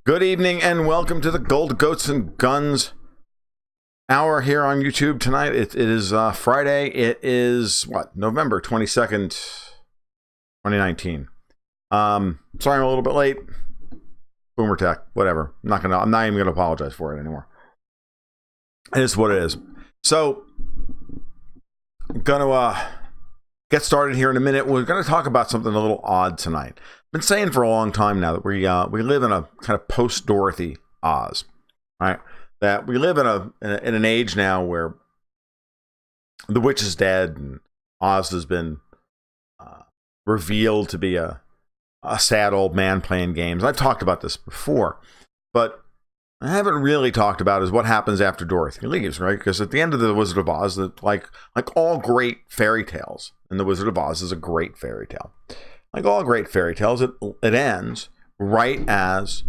Good evening and welcome to the Gold Goats and Guns hour here on YouTube tonight. It is Friday. It is November 22nd, 2019. Sorry I'm a little bit late. Boomer tech, whatever. I'm not even gonna apologize for it anymore. It is what it is. So I'm gonna get started here in a minute. We're gonna talk about something a little odd tonight. Been saying for a long time now that we live in a kind of post-Dorothy Oz, right? That we live in an age now where the witch is dead and Oz has been revealed to be a sad old man playing games. I've talked about this before, but I haven't really talked about is what happens after Dorothy leaves, right? Because at the end of the Wizard of Oz, like all great fairy tales, and the Wizard of Oz is a great fairy tale. Like all great fairy tales, it ends right as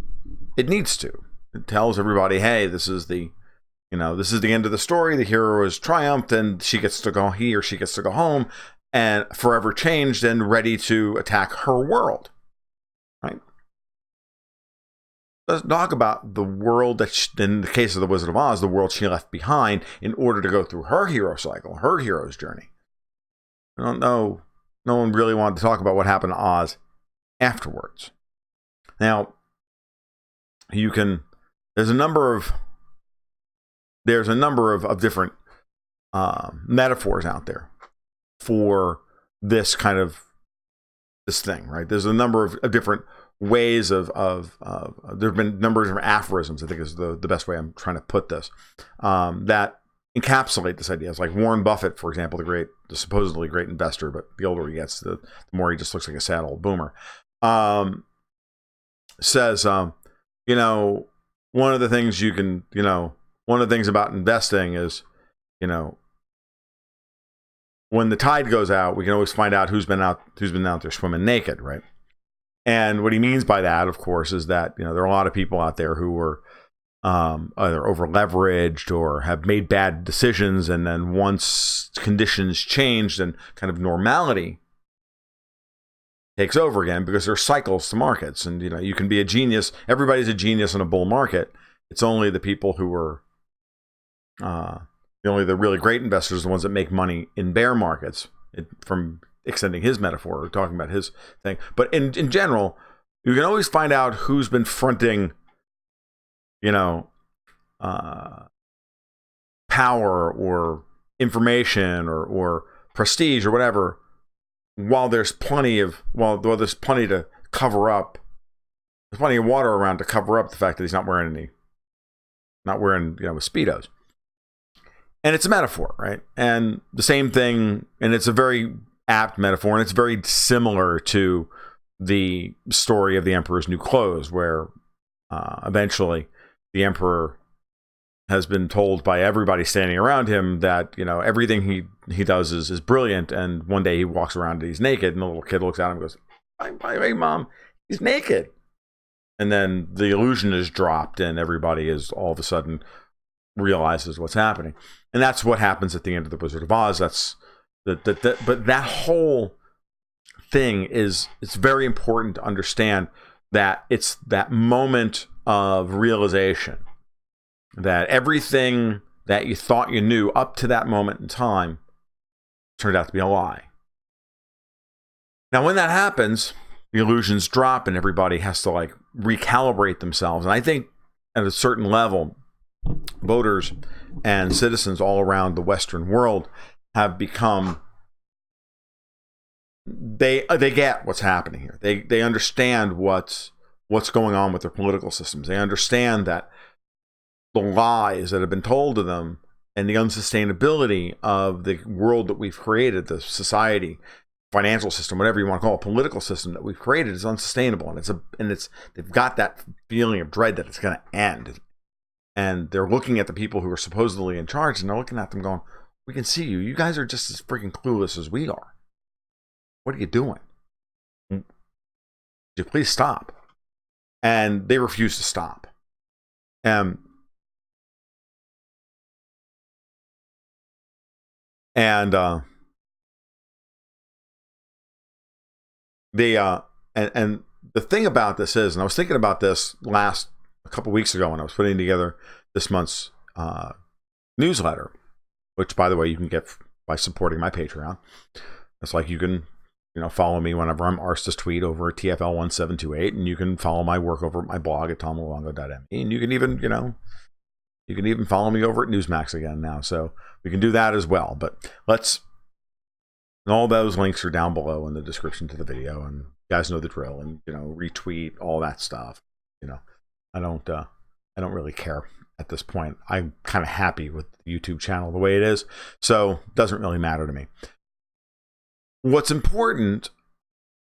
it needs to. It tells everybody, hey, this is the end of the story. The hero has triumphed, and he or she gets to go home, and forever changed and ready to attack her world. Right? Let's talk about the world that, in the case of the Wizard of Oz, the world she left behind in order to go through her hero cycle, her hero's journey. I don't know. No one really wanted to talk about what happened to Oz afterwards. Now, there's a number of different metaphors out there for this thing, right? There's a number of different ways there have been a number of different aphorisms, I think is the best way I'm trying to put this, that encapsulate this idea. It's like Warren Buffett, for example, the supposedly great investor, but the older he gets, the more he just looks like a sad old boomer, says, one of the things one of the things about investing is, when the tide goes out, we can always find out who's been out there swimming naked, right? And what he means by that, of course, is that, there are a lot of people out there who were either over leveraged or have made bad decisions, and then once conditions changed and kind of normality takes over again, because there are cycles to markets, and you can be a genius. Everybody's a genius in a bull market. It's only the people who are only the really great investors, the ones that make money in bear markets. From extending his metaphor, or talking about his thing, but in general, you can always find out who's been fronting power or information or prestige or whatever, while there's plenty to cover up. There's plenty of water around to cover up the fact that he's not wearing Speedos. And it's a metaphor, right? And the same thing, and it's a very apt metaphor, and it's very similar to the story of the Emperor's New Clothes, where eventually the Emperor has been told by everybody standing around him that, everything he does is brilliant. And one day he walks around and he's naked, and the little kid looks at him and goes, by the way, Mom, he's naked. And then the illusion is dropped, and everybody is all of a sudden realizes what's happening. And that's what happens at the end of the Wizard of Oz. But that whole thing it's very important to understand that it's that moment of realization that everything that you thought you knew up to that moment in time turned out to be a lie. Now, when that happens, the illusions drop and everybody has to recalibrate themselves. And I think at a certain level, voters and citizens all around the Western world have become, they get what's happening here. They understand what's going on with their political systems. They understand that the lies that have been told to them and the unsustainability of the world that we've created, the society, financial system, whatever you want to call it, political system that we've created, is unsustainable. And they've got that feeling of dread that it's going to end. And they're looking at the people who are supposedly in charge, and they're looking at them going, we can see you. You guys are just as freaking clueless as we are. What are you doing? Would you please stop? And they refuse to stop. And the thing about this is, and I was thinking about this last a couple weeks ago when I was putting together this month's newsletter, which, by the way, you can get by supporting my Patreon. It's like you can, follow me whenever I'm Arstis Tweet over at TFL1728, and you can follow my work over at my blog at tomluongo.me, and you can even follow me over at Newsmax again now. So we can do that as well. But and all those links are down below in the description to the video, and you guys know the drill, and retweet all that stuff. I don't really care at this point. I'm kind of happy with the YouTube channel the way it is, so it doesn't really matter to me. What's important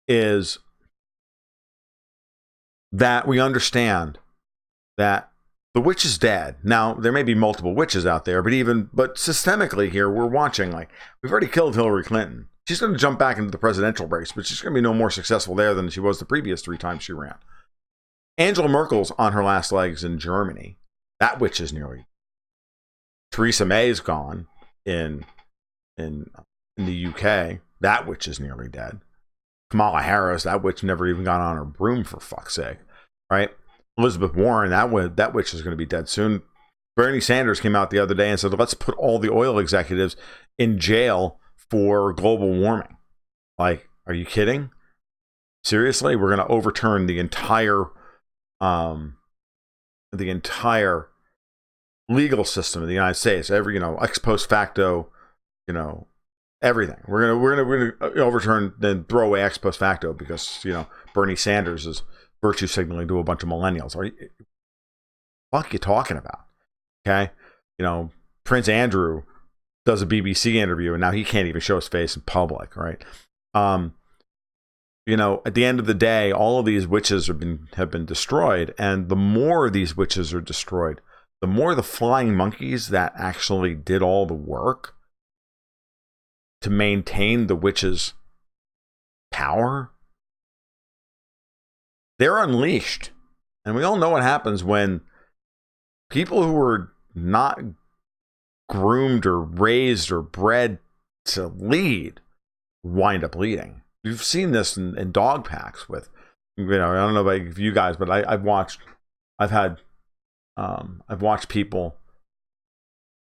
is that we understand that the witch is dead. Now, there may be multiple witches out there, but systemically here, we're watching, we've already killed Hillary Clinton. She's going to jump back into the presidential race, but she's going to be no more successful there than she was the previous 3 times she ran. Angela Merkel's on her last legs in Germany. That witch is nearly. Theresa May's gone in the UK. That witch is nearly dead. Kamala Harris, that witch never even got on her broom, for fuck's sake, right? Elizabeth Warren, that witch is going to be dead soon. Bernie Sanders came out the other day and said, let's put all the oil executives in jail for global warming. Are you kidding? Seriously? We're going to overturn the entire legal system of the United States. Every, ex post facto, everything. We're gonna overturn, then throw away ex post facto because Bernie Sanders is virtue signaling to a bunch of millennials. What are you talking about? Okay, Prince Andrew does a BBC interview and now he can't even show his face in public, right? At the end of the day, all of these witches have been destroyed, and the more these witches are destroyed, the more the flying monkeys that actually did all the work to maintain the witches' power, they're unleashed. And we all know what happens when people who are not groomed or raised or bred to lead wind up leading. You've seen this in dog packs with, I don't know about you guys, but I've watched people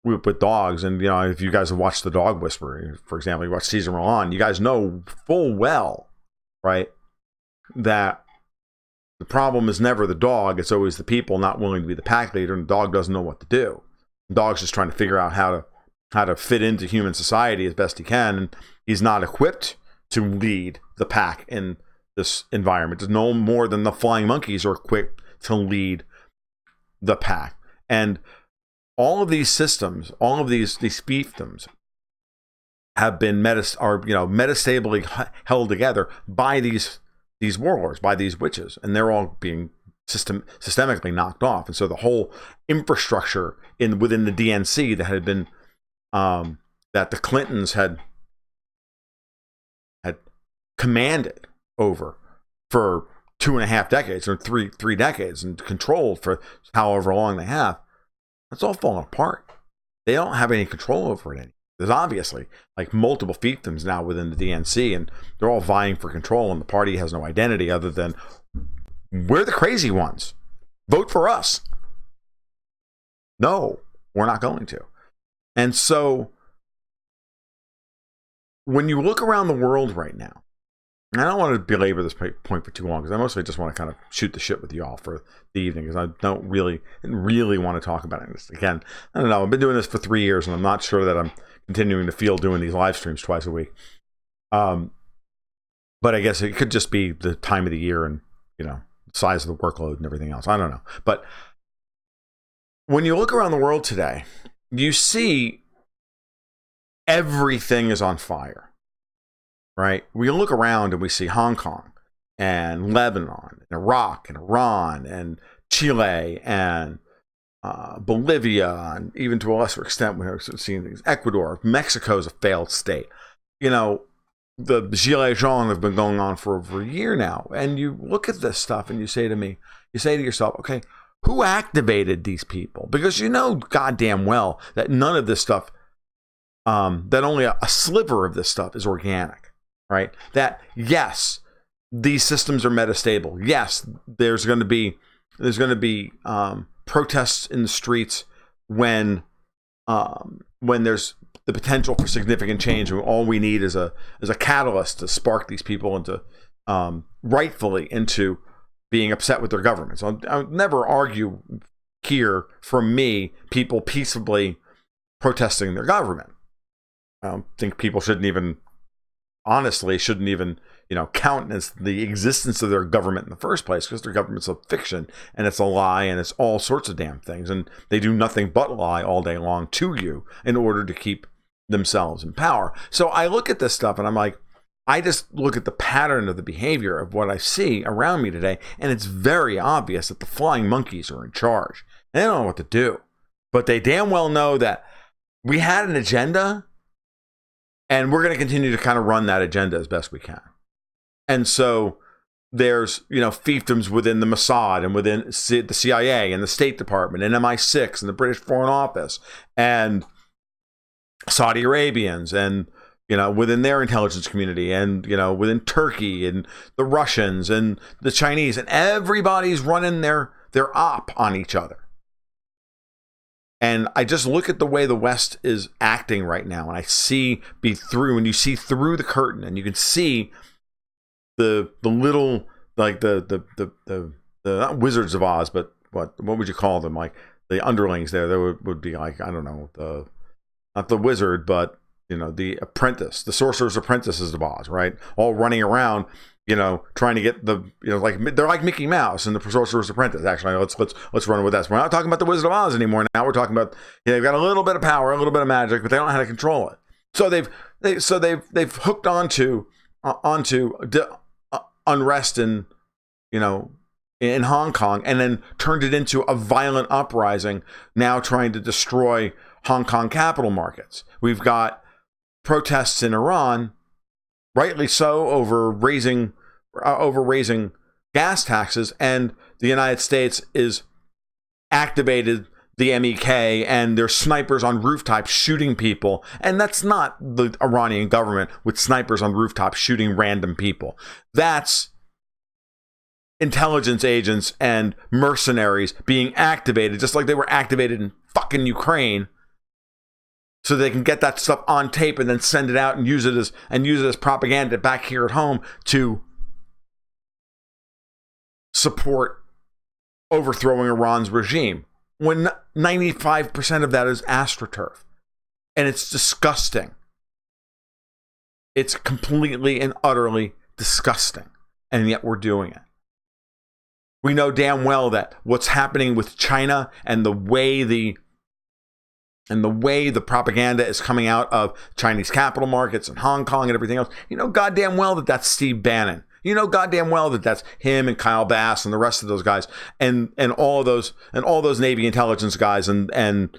with dogs, and if you guys have watched The Dog Whisperer, for example, you watch Cesar Millan, you guys know full well, right, that the problem is never the dog, it's always the people not willing to be the pack leader, and the dog doesn't know what to do. The dog's just trying to figure out how to fit into human society as best he can, and he's not equipped to lead the pack in this environment. There's no more than the flying monkeys are equipped to lead the pack. And all of these systems, all of these fiefdoms have been metastably held together by these warlords, by these witches, and they're all being systemically knocked off. And so the whole infrastructure within the DNC that had been that the Clintons had commanded over for 2.5 decades or three decades and controlled for however long they have, that's all falling apart. They don't have any control over it anymore. There's obviously multiple fiefdoms now within the DNC, and they're all vying for control, and the party has no identity other than we're the crazy ones. Vote for us. No, we're not going to. And so when you look around the world right now, and I don't want to belabor this point for too long because I mostly just want to kind of shoot the shit with you all for the evening because I don't really want to talk about it. Again, I don't know. I've been doing this for 3 years and I'm not sure that I'm continuing to feel doing these live streams twice a week. But I guess it could just be the time of the year and, size of the workload and everything else. I don't know. But when you look around the world today, you see everything is on fire. Right? We look around and we see Hong Kong and Lebanon and Iraq and Iran and Chile and Bolivia, and even to a lesser extent, we're seeing things. Ecuador, Mexico is a failed state. The Gilets jaunes have been going on for over a year now. And you look at this stuff and you say to yourself, okay, who activated these people? Because goddamn well that none of this stuff, that only a sliver of this stuff is organic. Right? That, yes, these systems are metastable. Yes, there's going to be protests in the streets when there's the potential for significant change, and all we need is a catalyst to spark these people into rightfully into being upset with their government. So I'll never argue here, from me, people peaceably protesting their government. I don't think people shouldn't even countenance the existence of their government in the first place, because their government's a fiction and it's a lie and it's all sorts of damn things, and they do nothing but lie all day long to you in order to keep themselves in power. So I look at this stuff and I'm like, I just look at the pattern of the behavior of what I see around me today, and it's very obvious that the flying monkeys are in charge. They don't know what to do, but they damn well know that we had an agenda, and we're going to continue to kind of run that agenda as best we can. And so there's, fiefdoms within the Mossad and within the CIA and the State Department and MI6 and the British Foreign Office and Saudi Arabians and, within their intelligence community and, within Turkey and the Russians and the Chinese, and everybody's running their op on each other. And I just look at the way the West is acting right now, and I see when you see through the curtain, and you can see the little, like the not Wizards of Oz, but what would you call them? Like the underlings there would be like, I don't know, not the wizard, but the apprentice, the sorcerer's apprentices of Oz, right? All running around, trying to get like they're like Mickey Mouse and the Sorcerer's Apprentice. Actually, let's run with that. So we're not talking about the Wizard of Oz anymore. Now we're talking about they've got a little bit of power, a little bit of magic, but they don't know how to control it. So they've hooked onto unrest in Hong Kong, and then turned it into a violent uprising. Now trying to destroy Hong Kong capital markets. We've got protests in Iran, rightly so, over raising gas taxes, and the United States is activated the MEK, and there's snipers on rooftops shooting people, and that's not the Iranian government with snipers on rooftops shooting random people. That's intelligence agents and mercenaries being activated, just like they were activated in fucking Ukraine, so they can get that stuff on tape and then send it out and use it as propaganda back here at home to support overthrowing Iran's regime, when 95% of that is astroturf. And it's disgusting. It's completely and utterly disgusting. And yet we're doing it. We know damn well that what's happening with China and the way the propaganda is coming out of Chinese capital markets and Hong Kong and everything else, goddamn well that that's Steve Bannon. Goddamn well that that's him and Kyle Bass and the rest of those guys and all those Navy intelligence guys and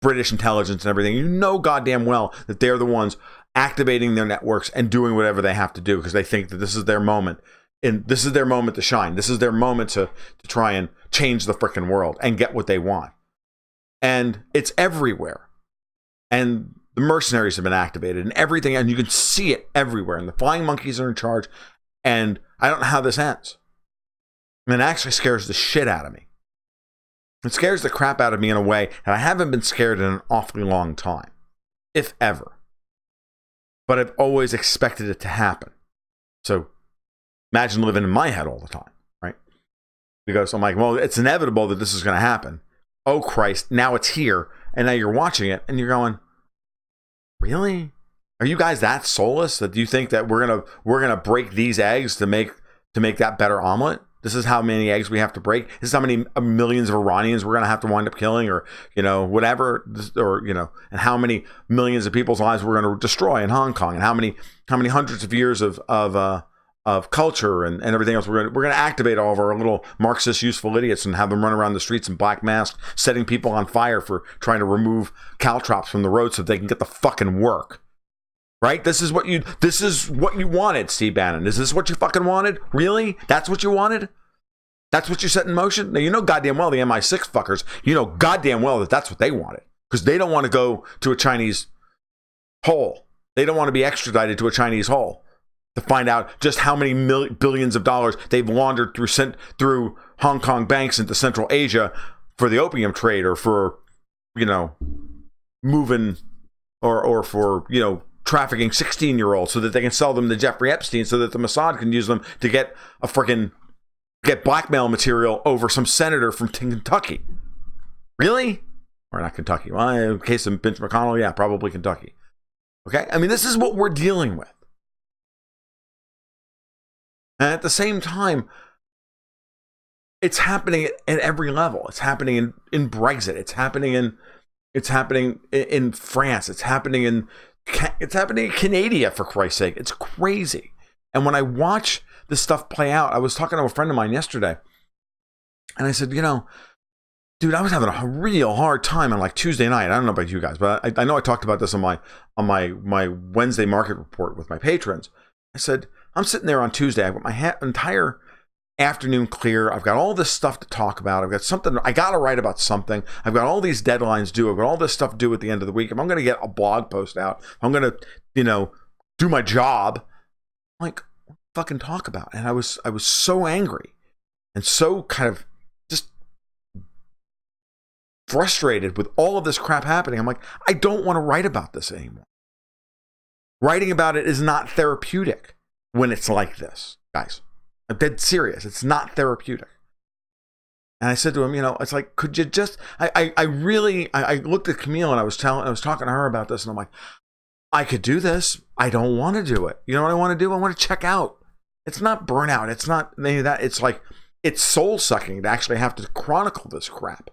British intelligence and everything. Goddamn well that they're the ones activating their networks and doing whatever they have to do, because they think that this is their moment. And this is their moment to shine. This is their moment to try and change the frickin' world and get what they want. And it's everywhere. And the mercenaries have been activated and everything, and you can see it everywhere. And the flying monkeys are in charge. And I don't know how this ends. It actually scares the shit out of me. It scares the crap out of me in a way that I haven't been scared in an awfully long time, if ever. But I've always expected it to happen. So imagine living in my head all the time, right? Because I'm like, well, it's inevitable that this is going to happen. Oh, Christ, now it's here. And now you're watching it and you're going, really? Are you guys that soulless that you think that we're gonna break these eggs to make that better omelet? This is how many eggs we have to break. This is how many millions of Iranians we're going to have to wind up killing, or, whatever, or, and how many millions of people's lives we're going to destroy in Hong Kong, and how many hundreds of years of culture and everything else. We're going to activate all of our little Marxist useful idiots and have them run around the streets in black masks, setting people on fire for trying to remove caltrops from the road so they can get the fucking work. Right? This is what you wanted, Steve Bannon. Is this what you fucking wanted? Really? That's what you wanted? That's what you set in motion? Now, goddamn well the MI6 fuckers, goddamn well that that's what they wanted. Because they don't want to go to a Chinese hole. They don't want to be extradited to a Chinese hole. to find out just how many billions of dollars they've laundered through Hong Kong banks into Central Asia for the opium trade, or for, moving, or for, trafficking 16-year-olds so that they can sell them to Jeffrey Epstein, so that the Mossad can use them to get blackmail material over some senator from Kentucky. Really? Or not Kentucky. Well, in the case of Mitch McConnell, yeah, probably Kentucky. Okay? I mean, this is what we're dealing with. And at the same time, it's happening at every level. It's happening in Brexit. It's happening in France. It's happening in Canada, for Christ's sake. It's crazy. And when I watch this stuff play out, I was talking to a friend of mine yesterday, and I said, dude, I was having a real hard time on like Tuesday night. I don't know about you guys, but I know I talked about this on my Wednesday market report with my patrons. I said, I'm sitting there on Tuesday. I've got my entire afternoon clear. I've got all this stuff to talk about. I've got something. I got to write about something. I've got all these deadlines due. I've got all this stuff due at the end of the week. If I'm going to get a blog post out, I'm going to, do my job. I'm like, what fucking talk about? And I was so angry and so kind of just frustrated with all of this crap happening. I'm like, I don't want to write about this anymore. Writing about it is not therapeutic when it's like this, guys. I'm dead serious. It's not therapeutic. And I said to him, it's like, could you just, I looked at Camille, and I was talking to her about this, and I'm like, I could do this. I don't want to do it. You know what I want to do? I want to check out. It's not burnout. It's not any of that. It's like, it's soul sucking to actually have to chronicle this crap.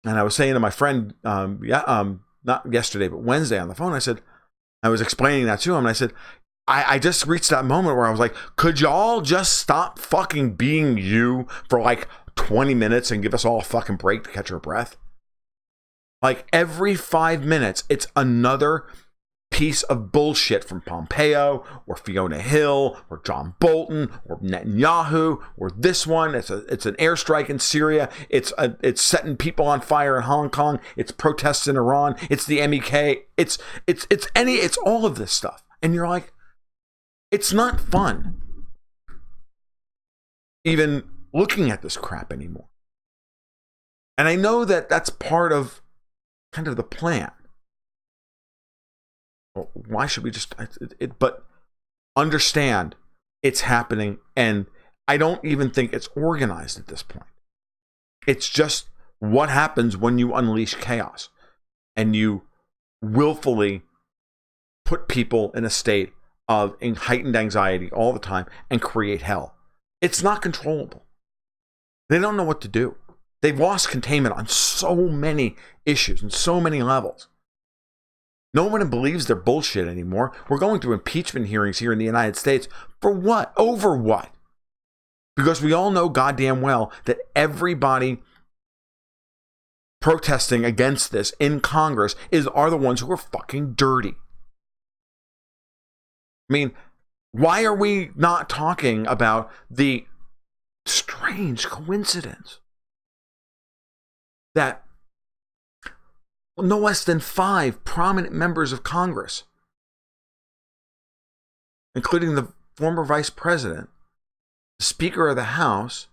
And I was saying to my friend, not yesterday, but Wednesday on the phone, I was explaining that to him, and I said, I just reached that moment where I was like, could y'all just stop fucking being you for like 20 minutes and give us all a fucking break to catch our breath? Like every 5 minutes, it's another piece of bullshit from Pompeo or Fiona Hill or John Bolton or Netanyahu or this one. It's an airstrike in Syria. It's setting people on fire in Hong Kong. It's protests in Iran. It's the MEK. It's all of this stuff. And you're like, it's not fun even looking at this crap anymore. And I know that that's part of kind of the plan. Well, why should we just... but understand it's happening, and I don't even think it's organized at this point. It's just what happens when you unleash chaos and you willfully put people in a state of heightened anxiety all the time and create hell. It's not controllable. They don't know what to do. They've lost containment on so many issues and so many levels. No one believes their bullshit anymore. We're going through impeachment hearings here in the United States. For what? Over what? Because we all know goddamn well that everybody protesting against this in Congress are the ones who are fucking dirty. I mean, why are we not talking about the strange coincidence that no less than 5 prominent members of Congress, including the former vice president, the Speaker of the House,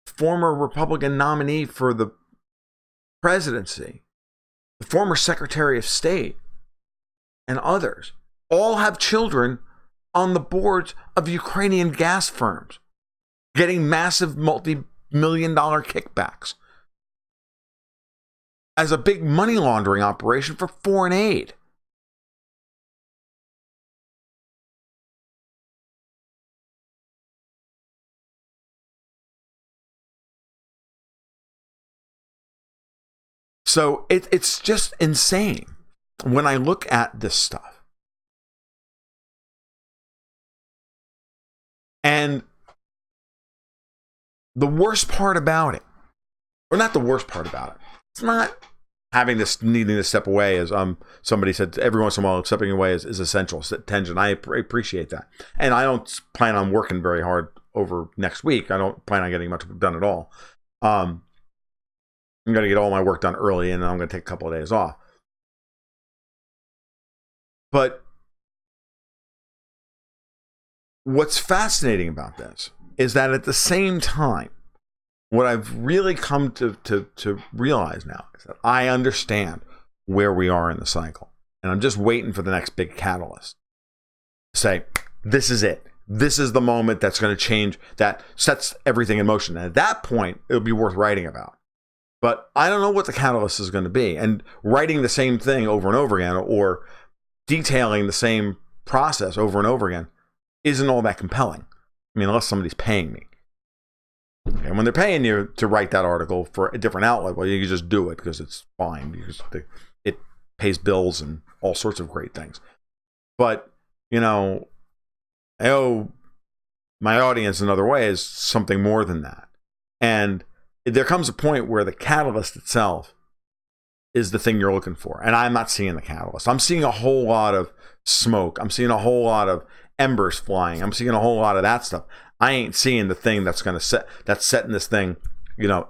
former Republican nominee for the presidency, the former Secretary of State, and others, all have children on the boards of Ukrainian gas firms, getting massive multi-million-dollar kickbacks as a big money laundering operation for foreign aid. So it's just insane when I look at this stuff. And the worst part about it, or not the worst part about it, it's not needing to step away, as somebody said, every once in a while stepping away is essential. Tension. I appreciate that. And I don't plan on working very hard over next week. I don't plan on getting much done at all. I'm going to get all my work done early, and then I'm going to take a couple of days off. But what's fascinating about this is that at the same time, what I've really come to realize now is that I understand where we are in the cycle. And I'm just waiting for the next big catalyst. Say, this is it. This is the moment that's going to change, that sets everything in motion. And at that point, it'll be worth writing about. But I don't know what the catalyst is going to be. And writing the same thing over and over again, or detailing the same process over and over again, isn't all that compelling. I mean, unless somebody's paying me. And when they're paying you to write that article for a different outlet, well, you can just do it because it's fine. Because it pays bills and all sorts of great things. But, you know, I owe my audience in other ways something more than that. And there comes a point where the catalyst itself is the thing you're looking for. And I'm not seeing the catalyst. I'm seeing a whole lot of smoke. I'm seeing a whole lot of embers flying. I'm seeing a whole lot of that stuff. I ain't seeing the thing that's going to that's setting this thing, you know,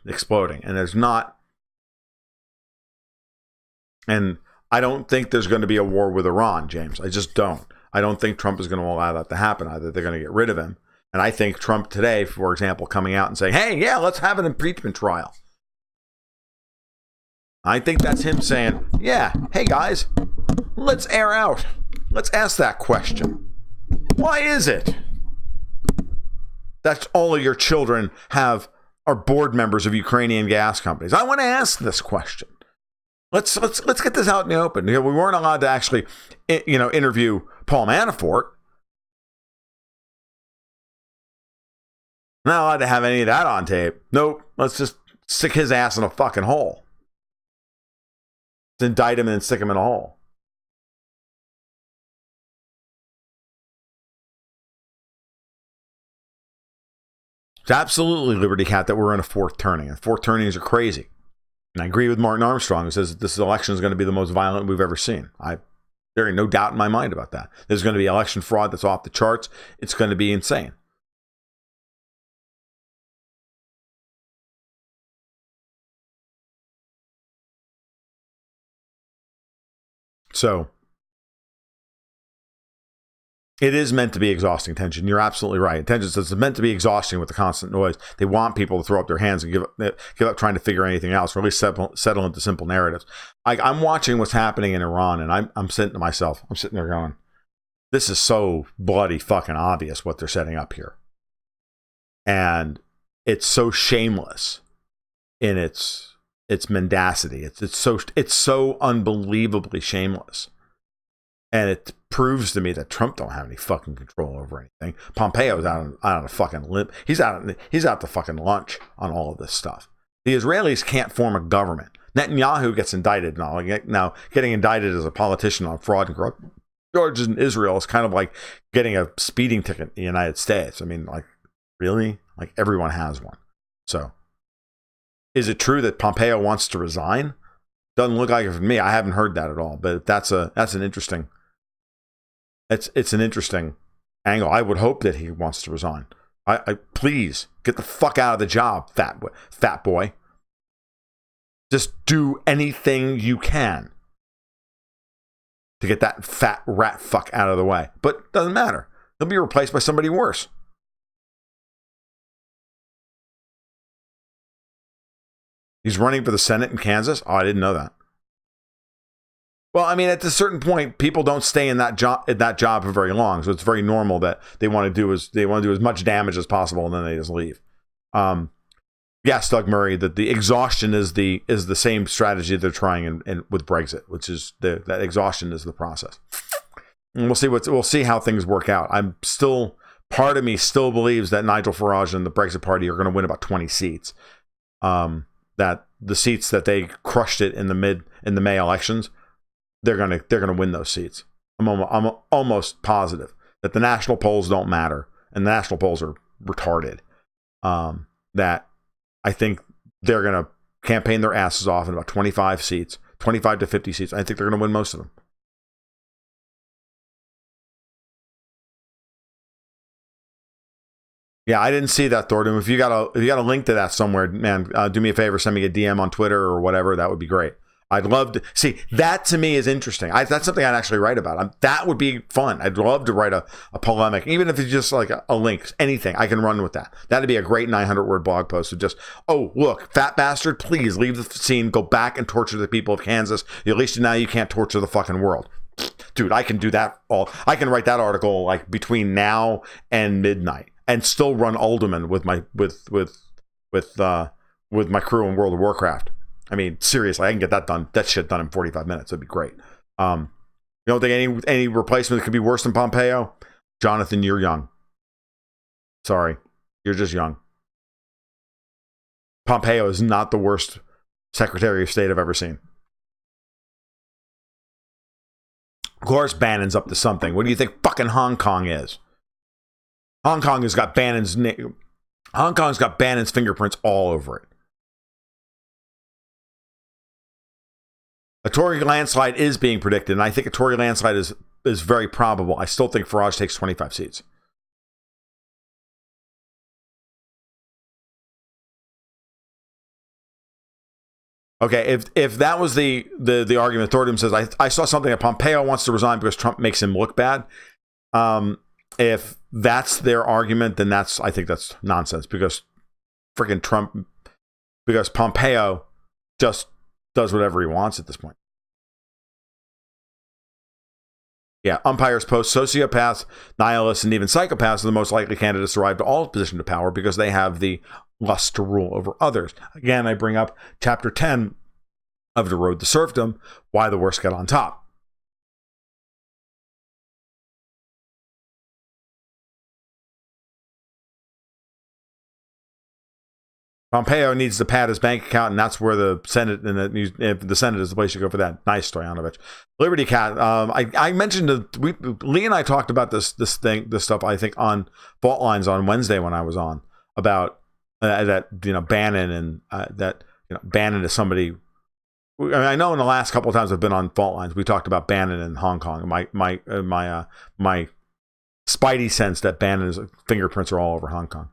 exploding. And there's not. And I don't think there's going to be a war with Iran, James. I just don't. I don't think Trump is going to allow that to happen. Either they're going to get rid of him. And I think Trump today, for example, coming out and saying, hey, yeah, let's have an impeachment trial. I think that's him saying, yeah, hey, guys, let's air out. Let's ask that question. Why is it that all of your children are board members of Ukrainian gas companies? I want to ask this question. Let's get this out in the open. You know, we weren't allowed to actually, you know, interview Paul Manafort. Not allowed to have any of that on tape. Nope. Let's just stick his ass in a fucking hole. Let's indict him and then stick him in a hole. It's absolutely Liberty Cat that we're in a fourth turning. And fourth turnings are crazy. And I agree with Martin Armstrong, who says that this election is going to be the most violent we've ever seen. There ain't no doubt in my mind about that. There's going to be election fraud that's off the charts. It's going to be insane. So it is meant to be exhausting tension. You're absolutely right. Tension is meant to be exhausting with the constant noise. They want people to throw up their hands and give up trying to figure anything else, or at least settle into simple narratives. I'm watching what's happening in Iran, and I'm saying to myself, I'm sitting there going, this is so bloody fucking obvious what they're setting up here. And it's so shameless in its mendacity. It's so unbelievably shameless. And it proves to me that Trump don't have any fucking control over anything. Pompeo's out on a fucking limb. He's out to fucking lunch on all of this stuff. The Israelis can't form a government. Netanyahu gets indicted now. Now, getting indicted as a politician on fraud and corrupt charges in Israel is kind of like getting a speeding ticket in the United States. I mean, like, really? Like, everyone has one. So, is it true that Pompeo wants to resign? Doesn't look like it for me. I haven't heard that at all. But that's an interesting. It's an interesting angle. I would hope that he wants to resign. I please get the fuck out of the job, fat boy. Just do anything you can to get that fat rat fuck out of the way. But it doesn't matter. He'll be replaced by somebody worse. He's running for the Senate in Kansas? Oh, I didn't know that. Well, I mean, at a certain point, people don't stay in that job for very long, so it's very normal that they want to do as much damage as possible, and then they just leave. Yes, Doug Murray, that the exhaustion is the same strategy they're trying in with Brexit, which is that exhaustion is the process. And we'll see how things work out. Part of me still believes that Nigel Farage and the Brexit Party are going to win about 20 seats. That the seats that they crushed it in the May elections, they're gonna win those seats. I'm almost positive that the national polls don't matter, and the national polls are retarded. That I think they're gonna campaign their asses off in about 25 seats, 25 to 50 seats. I think they're gonna win most of them. Yeah, I didn't see that, Thornton. If you got a link to that somewhere, man, do me a favor, send me a DM on Twitter or whatever. That would be great. I'd love to see that. To me is interesting. That's something I'd actually write about. That would be fun. I'd love to write a polemic, even if it's just like a link, anything. I can run with that. That'd be a great 900-word blog post of just, oh, look, fat bastard, please leave the scene, go back and torture the people of Kansas. At least now you can't torture the fucking world. Dude, I can do that all. I can write that article like between now and midnight and still run Alderman with my crew in World of Warcraft. I mean, seriously, I can get that shit done in 45 minutes. That'd be great. You don't think any replacement could be worse than Pompeo? Jonathan, you're young. Sorry. You're just young. Pompeo is not the worst Secretary of State I've ever seen. Of course, Bannon's up to something. What do you think fucking Hong Kong is? Hong Kong has got Bannon's fingerprints all over it. A Tory landslide is being predicted, and I think a Tory landslide is very probable. I still think Farage takes 25 seats. Okay, if that was the argument, Thornton says, I saw something that Pompeo wants to resign because Trump makes him look bad. If that's their argument, then I think that's nonsense because freaking Trump, because Pompeo just does whatever he wants at this point. Yeah, umpires post sociopaths, nihilists, and even psychopaths are the most likely candidates to arrive to all positions of power because they have the lust to rule over others. Again, I bring up chapter 10 of The Road to Serfdom, Why the Worst Get on Top. Pompeo needs to pad his bank account, and that's where the Senate the Senate is the place you go for that. Nice, Stoyanovich. Liberty Cat. I mentioned Lee and I talked about this stuff. I think on Fault Lines on Wednesday when I was on about that Bannon and that Bannon is somebody. I mean, I know in the last couple of times I've been on Fault Lines, we talked about Bannon in Hong Kong. My spidey sense that Bannon's fingerprints are all over Hong Kong.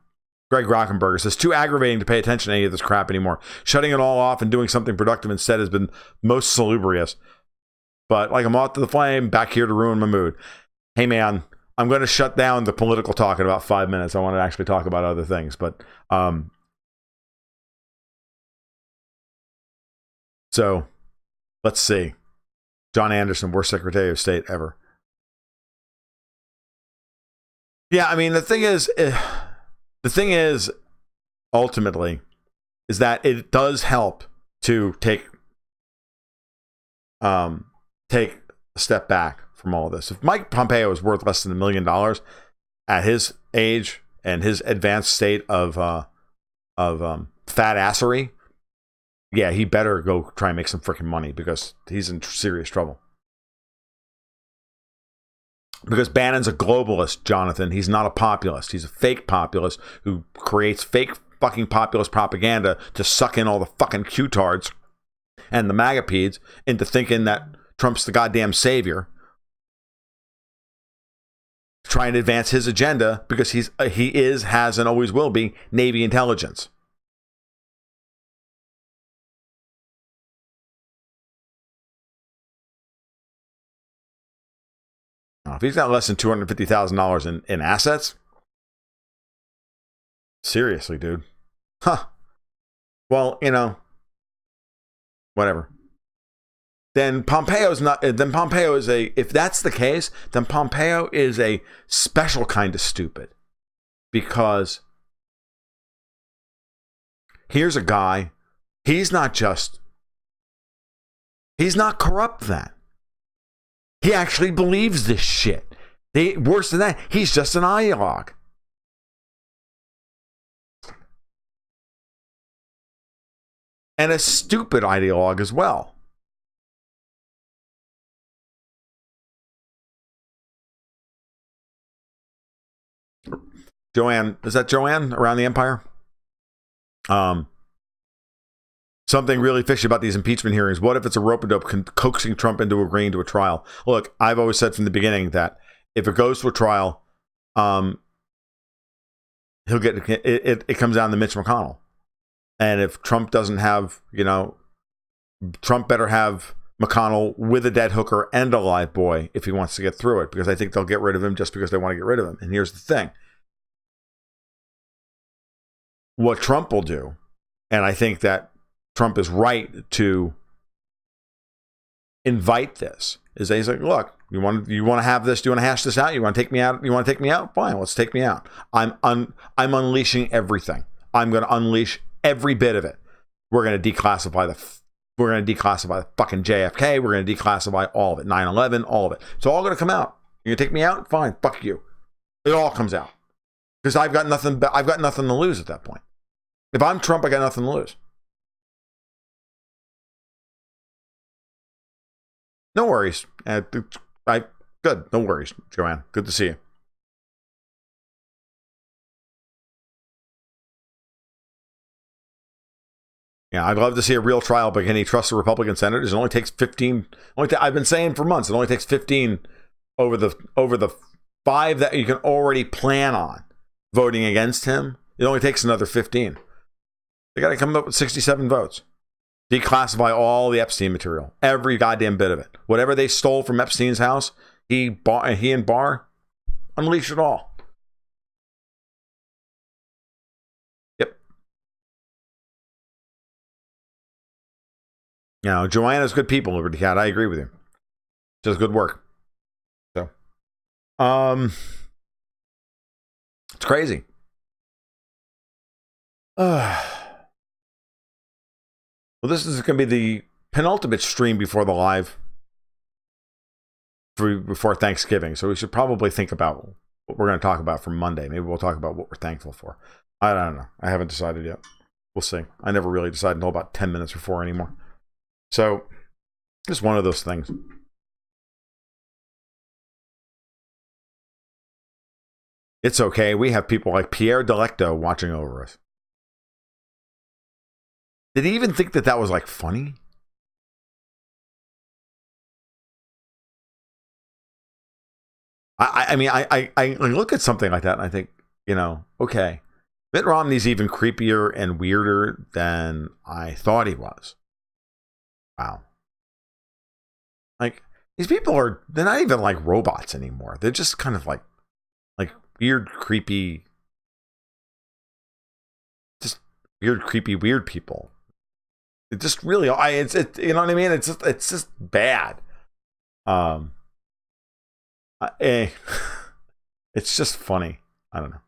Greg Rockenberger says, too aggravating to pay attention to any of this crap anymore. Shutting it all off and doing something productive instead has been most salubrious. But like a moth to the flame, back here to ruin my mood. Hey man, I'm going to shut down the political talk in about 5 minutes. I want to actually talk about other things. But so let's see. John Anderson, worst Secretary of State ever. Yeah, I mean, the thing is, ultimately, is that it does help to take a step back from all of this. If Mike Pompeo is worth less than $1 million at his age and his advanced state of fat assery, yeah, he better go try and make some freaking money because he's in serious trouble. Because Bannon's a globalist, Jonathan. He's not a populist. He's a fake populist who creates fake fucking populist propaganda to suck in all the fucking Q-tards and the MAGA-peds into thinking that Trump's the goddamn savior. Trying to advance his agenda because he has, and always will be Navy intelligence. If he's got less than $250,000 in assets, seriously, dude. Huh. Well, whatever. Then Pompeo is if that's the case, then Pompeo is a special kind of stupid. Because here's a guy, he's not corrupt then. He actually believes this shit. Worse than that, he's just an ideologue. And a stupid ideologue as well. Joanne, is that Joanne around the Empire? Something really fishy about these impeachment hearings. What if it's a rope-a-dope coaxing Trump into agreeing to a trial? Look, I've always said from the beginning that if it goes to a trial, he'll get it. It comes down to Mitch McConnell, and if Trump doesn't have, Trump better have McConnell with a dead hooker and a live boy if he wants to get through it, because I think they'll get rid of him just because they want to get rid of him. And here's the thing. What Trump will do, and I think that Trump is right to invite this, is that he's like, look, you want to have this? Do you want to hash this out? You want to take me out? You want to take me out? Fine, let's take me out. I'm unleashing everything. I'm going to unleash every bit of it. We're going to declassify the fucking JFK. We're going to declassify all of it. 9/11, all of it. It's all going to come out. You're going to take me out? Fine. Fuck you. It all comes out. Because I've got nothing to lose at that point. If I'm Trump, I got nothing to lose. No worries. Good. No worries, Joanne. Good to see you. Yeah, I'd love to see a real trial, but can he trust the Republican senators? It only takes 15. I've been saying for months, it only takes 15 over the 5 that you can already plan on voting against him. It only takes another 15. They got to come up with 67 votes. Declassify all the Epstein material, every goddamn bit of it. Whatever they stole from Epstein's house, he and Barr, unleash it all. Yep. Now, Joanna's good people, Liberty Cat. I agree with you. She does good work. So, it's crazy. Well, this is going to be the penultimate stream before the live, before Thanksgiving. So we should probably think about what we're going to talk about for Monday. Maybe we'll talk about what we're thankful for. I don't know. I haven't decided yet. We'll see. I never really decide until about 10 minutes before anymore. So just one of those things. It's okay. We have people like Pierre Delecto watching over us. Did he even think that was like funny? I mean, I look at something like that and I think, okay, Mitt Romney's even creepier and weirder than I thought he was. Wow. Like, these people they're not even like robots anymore. They're just kind of like weird, creepy, weird people. It just really, it's you know what I mean? It's just bad. It's just funny. I don't know.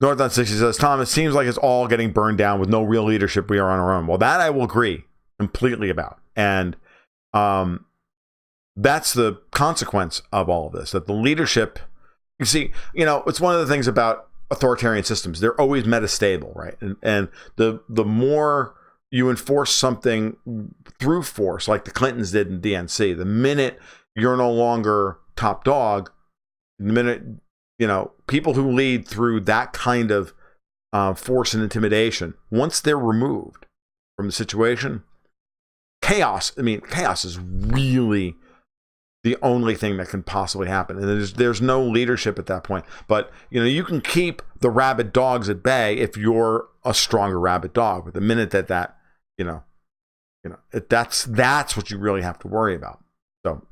North on 60 says, Tom, it seems like it's all getting burned down with no real leadership. We are on our own. Well, that I will agree completely about. And that's the consequence of all of this, that the leadership, you see, it's one of the things about authoritarian systems. They're always metastable, right? And the more you enforce something through force, like the Clintons did in DNC, the minute you're no longer top dog, the minute, people who lead through that kind of force and intimidation, once they're removed from the situation, chaos is really the only thing that can possibly happen. And there's no leadership at that point. But, you can keep the rabid dogs at bay if you're a stronger rabid dog. But the minute that's what you really have to worry about. So,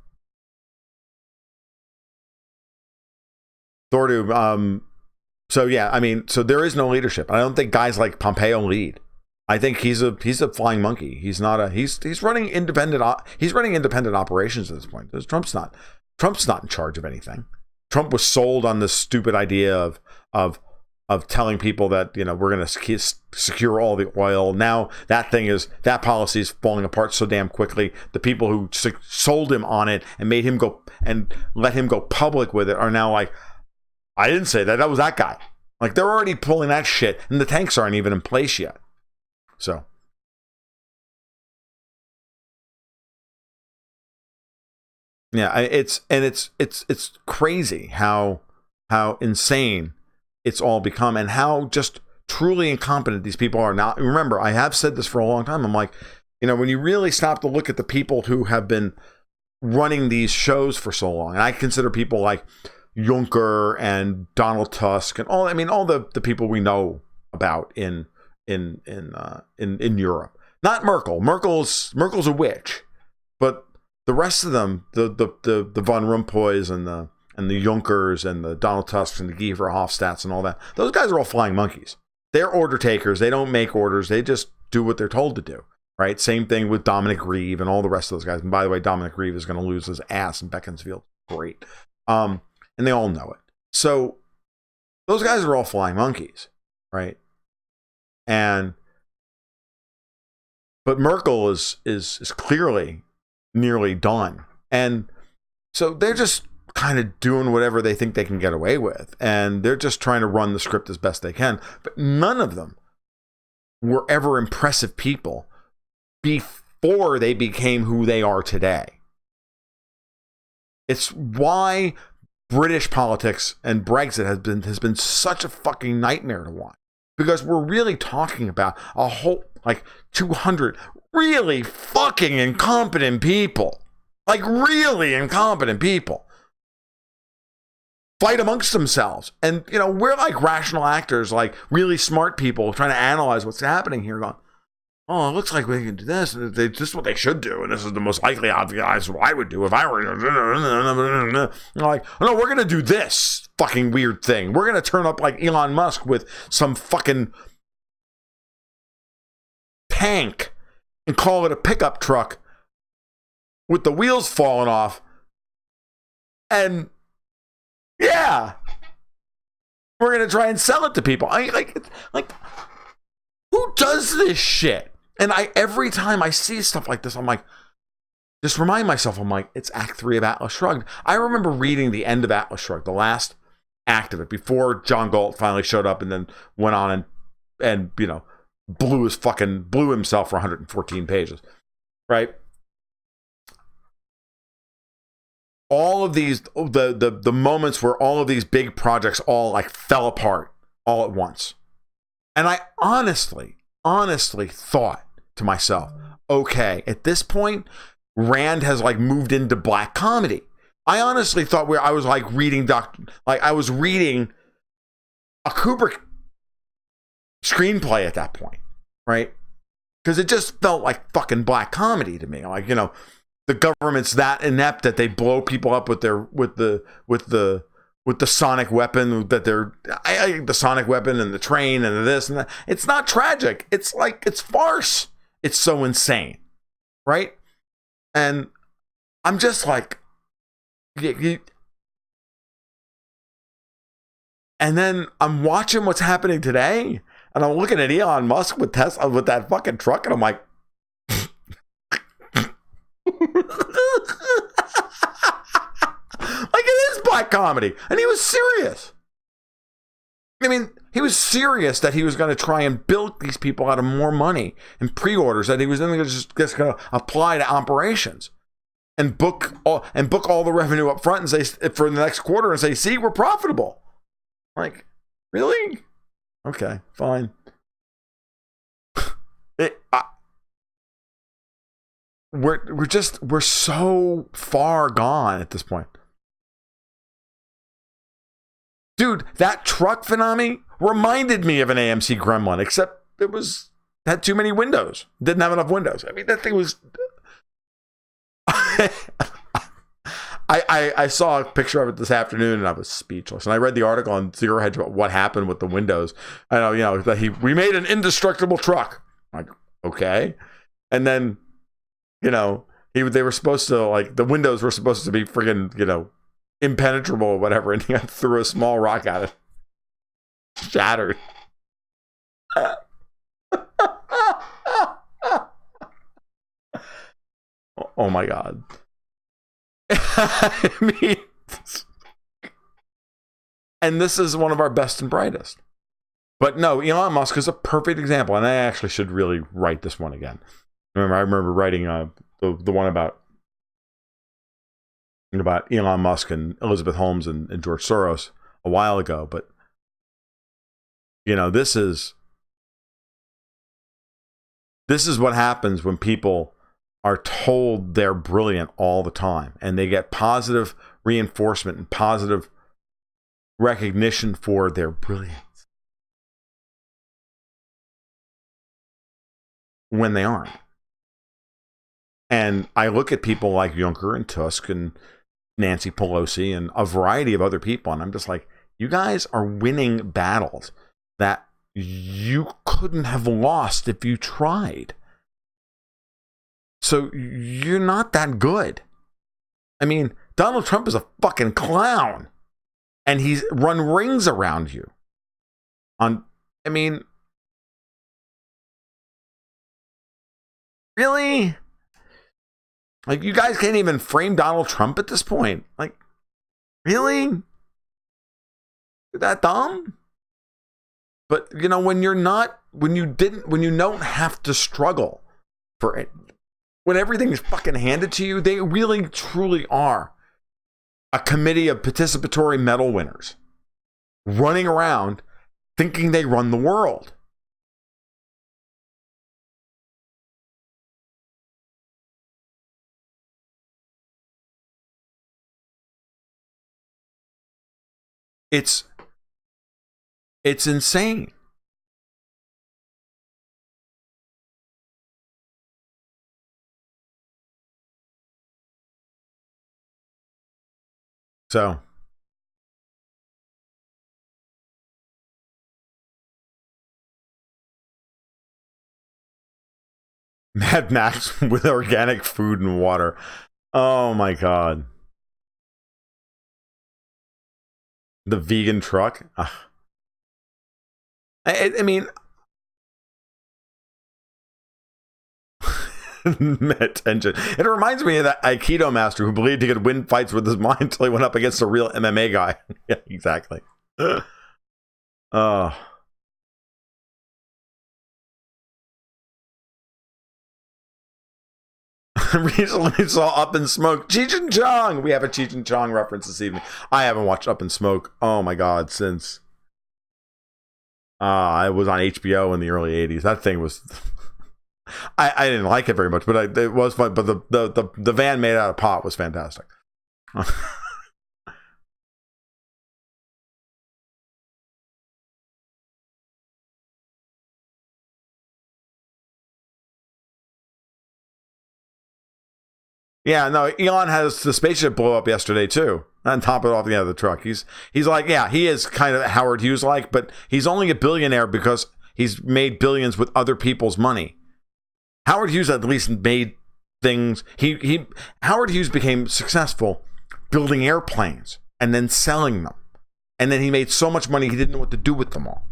Thordu, so there is no leadership. I don't think guys like Pompeo lead. I think he's a flying monkey. He's not he's running independent operations at this point. Trump's not in charge of anything. Trump was sold on this stupid idea of telling people that, we're going to secure all the oil. Now that policy is falling apart so damn quickly. The people who sold him on it and made him go and let him go public with it are now like, I didn't say that. That was that guy. Like, they're already pulling that shit, and the tanks aren't even in place yet. So, yeah, it's crazy how insane it's all become, and how just truly incompetent these people are now. Remember, I have said this for a long time. I'm like, when you really stop to look at the people who have been running these shows for so long, and I consider people like Juncker and Donald Tusk and all the people we know about in Europe. Not Merkel. Merkel's a witch, but the rest of them, the Von Rompuys and the Junckers and the Donald Tusks and the Guy Verhofstadts and all that, those guys are all flying monkeys. They're order takers. They don't make orders. They just do what they're told to do. Right? Same thing with Dominic Reeve and all the rest of those guys. And by the way, Dominic Reeve is going to lose his ass in Beaconsfield. Great. And they all know it. So those guys are all flying monkeys, right? But Merkel is clearly nearly done. And so they're just kind of doing whatever they think they can get away with. And they're just trying to run the script as best they can. But none of them were ever impressive people before they became who they are today. It's why British politics and Brexit has been such a fucking nightmare to watch. Because we're really talking about a whole, 200 really fucking incompetent people. Really incompetent people. Fight amongst themselves. And, we're like rational actors, really smart people trying to analyze what's happening here going, oh, it looks like we can do this. This is what they should do. And this is the most likely obvious what I would do if I were. No, we're going to do this fucking weird thing. We're going to turn up like Elon Musk with some fucking tank and call it a pickup truck with the wheels falling off. And yeah, we're going to try and sell it to people. Who does this shit? And every time I see stuff like this, I'm like, just remind myself, it's Act 3 of Atlas Shrugged. I remember reading the end of Atlas Shrugged, the last act of it, before John Galt finally showed up and then went on and blew himself for 114 pages, right? All of these, the moments where all of these big projects all fell apart all at once. And I honestly thought to myself, okay, at this point, Rand has moved into black comedy. I honestly thought I was reading I was reading a Kubrick screenplay at that point, right? Because it just felt like fucking black comedy to me. The government's that inept that they blow people up with the sonic weapon the sonic weapon and the train and this and that. It's not tragic. It's farce. It's so insane. Right? And I'm just and then I'm watching what's happening today and I'm looking at Elon Musk with Tesla, with that fucking truck. And I'm like, it is black comedy. And he was serious. He was serious that he was going to try and bilk these people out of more money and pre-orders, that he was then just going to apply to operations and book all the revenue up front and say for the next quarter and say, see, we're profitable. Really? Okay, fine. We're so far gone at this point. Dude, that truck Phenami reminded me of an AMC Gremlin, except it had too many windows. Didn't have enough windows. That thing was... I saw a picture of it this afternoon and I was speechless. And I read the article on Zero Hedge about what happened with the windows. I know, that we made an indestructible truck. I'm like, okay. And then, they were supposed to, the windows were supposed to be friggin', impenetrable or whatever, and he threw a small rock at it. Shattered. Oh my God. And this is one of our best and brightest. But no, Elon Musk is a perfect example, and I actually should really write this one again. I remember writing the one about Elon Musk and Elizabeth Holmes and George Soros a while ago, but this is what happens when people are told they're brilliant all the time and they get positive reinforcement and positive recognition for their brilliance when they aren't. And I look at people like Juncker and Tusk and Nancy Pelosi and a variety of other people, and I'm just like, you guys are winning battles that you couldn't have lost if you tried. So you're not that good. I mean, Donald Trump is a fucking clown, and he's run rings around you. Really? Like, you guys can't even frame Donald Trump at this point. Like, really? You're that dumb? But, when you don't have to struggle for it, when everything's fucking handed to you, they really, truly are a committee of participatory medal winners running around thinking they run the world. It's insane. So, Mad Max with organic food and water. Oh my God. The vegan truck. I mean, attention. It reminds me of that Aikido master who believed he could win fights with his mind until he went up against a real MMA guy. Yeah, exactly. Recently saw Up in Smoke. GGnG. We have a GGnG reference this evening. I haven't watched Up in Smoke. Oh my God, since it was on HBO in the early '80s. That thing was. I didn't like it very much, but it was fun. But the van made out of pot was fantastic. Yeah, no, Elon has the spaceship blow up yesterday too. On top of it off the end of the truck. He's like, yeah, he is kind of Howard Hughes like, but he's only a billionaire because he's made billions with other people's money. Howard Hughes at least made things. Howard Hughes became successful building airplanes and then selling them. And then he made so much money he didn't know what to do with them all.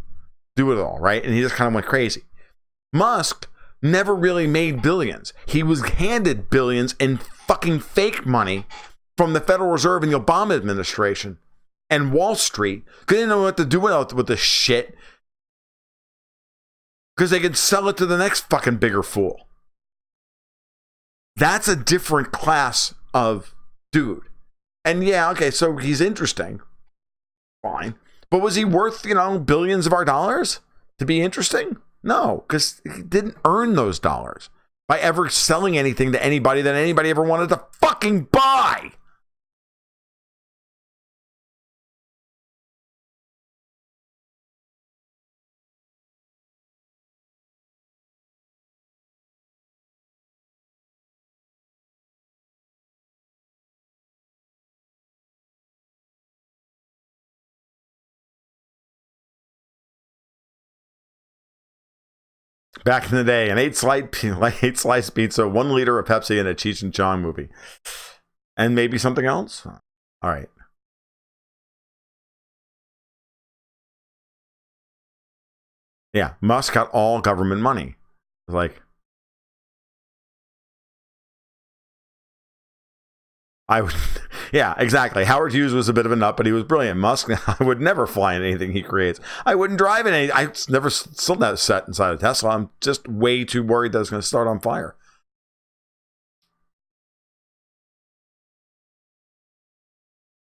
Do it all, right? And he just kind of went crazy. Musk never really made billions. He was handed billions in fucking fake money from the Federal Reserve and the Obama administration and Wall Street. Because they didn't know what to do with the shit. Because they could sell it to the next fucking bigger fool. That's a different class of dude. And yeah, okay, so he's interesting. Fine. But was he worth, billions of our dollars to be interesting? No, because he didn't earn those dollars by ever selling anything to anybody that anybody ever wanted to fucking buy. Back in the day, an 8-slice pizza, 1 liter of Pepsi, and a Cheech and Chong movie. And maybe something else? All right. Yeah, Musk got all government money. Like, I would, yeah, exactly. Howard Hughes was a bit of a nut, but he was brilliant. Musk, I would never fly in anything he creates. I wouldn't drive in any. I never still not sat inside a Tesla. I'm just way too worried that it's going to start on fire.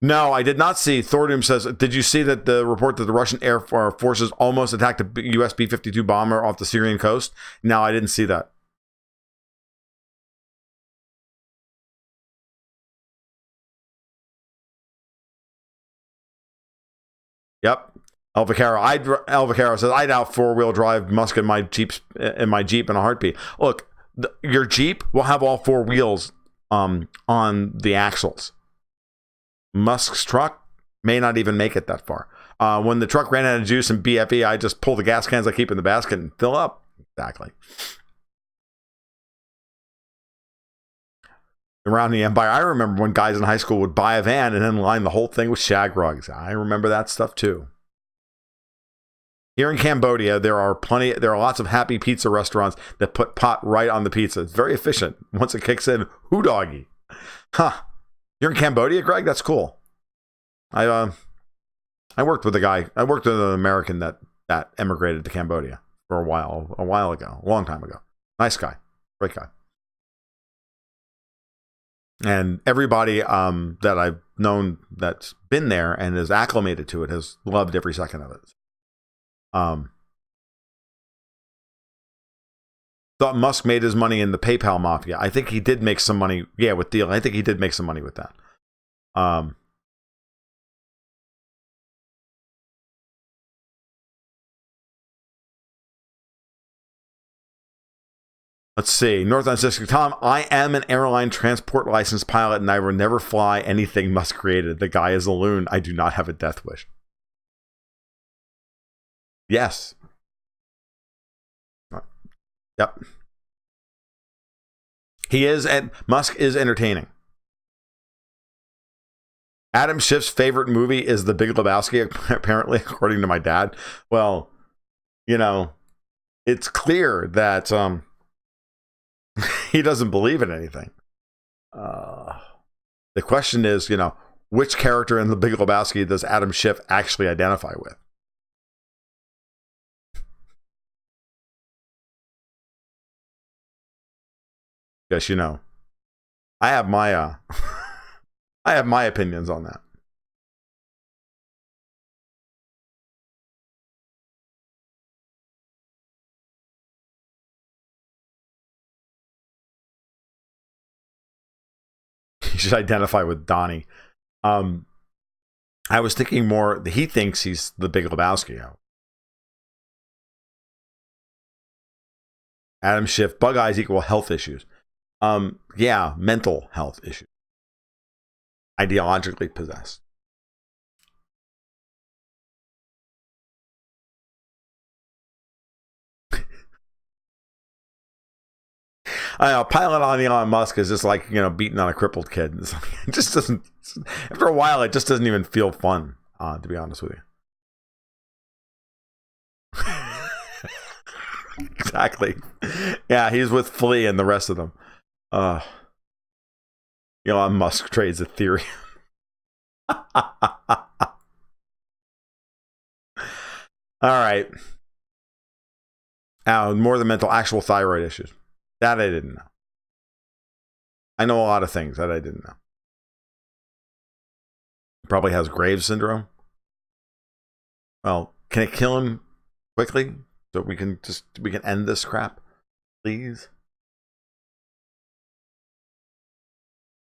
No, I did not see. Thordoom says, did you see that the report that the Russian Air Forces almost attacked a US B-52 bomber off the Syrian coast? No, I didn't see that. Yep. El Vaquero says, I'd out 4-wheel drive Musk in my Jeep in a heartbeat. Look, your Jeep will have all 4 wheels on the axles. Musk's truck may not even make it that far. When the truck ran out of juice and BFE, I just pull the gas cans I keep in the basket and fill up. Exactly. Around the Empire, I remember when guys in high school would buy a van and then line the whole thing with shag rugs. I remember that stuff too. Here in Cambodia, there are lots of happy pizza restaurants that put pot right on the pizza. It's very efficient. Once it kicks in, hoo doggy. Huh. You're in Cambodia, Greg? That's cool. I worked with an American that emigrated to Cambodia for a while ago, a long time ago. Nice guy. Great guy. And everybody that I've known that's been there and is acclimated to it has loved every second of it. Thought Musk made his money in the PayPal mafia. I think he did make some money. Yeah, with Deal. I think he did make some money with that. Let's see. North on 60. Tom, I am an airline transport license pilot and I will never fly anything Musk created. The guy is a loon. I do not have a death wish. Yes. Yep. He is, and Musk is entertaining. Adam Schiff's favorite movie is The Big Lebowski, apparently, according to my dad. Well, it's clear that he doesn't believe in anything. The question is, which character in The Big Lebowski does Adam Schiff actually identify with? Yes, I have my I have my opinions on that. You should identify with Donnie. I was thinking more, he thinks he's the Big Lebowski. Adam Schiff, bug eyes equal health issues. Yeah, mental health issues. Ideologically possessed. I know, pilot on Elon Musk is just like, beating on a crippled kid. It just doesn't, after a while, it just doesn't even feel fun, to be honest with you. Exactly. Yeah, he's with Flea and the rest of them. Elon Musk trades Ethereum. All right. More than mental, actual thyroid issues. That I didn't know. I know a lot of things that I didn't know. Probably has Graves' syndrome. Well, can it kill him quickly so we can end this crap, please?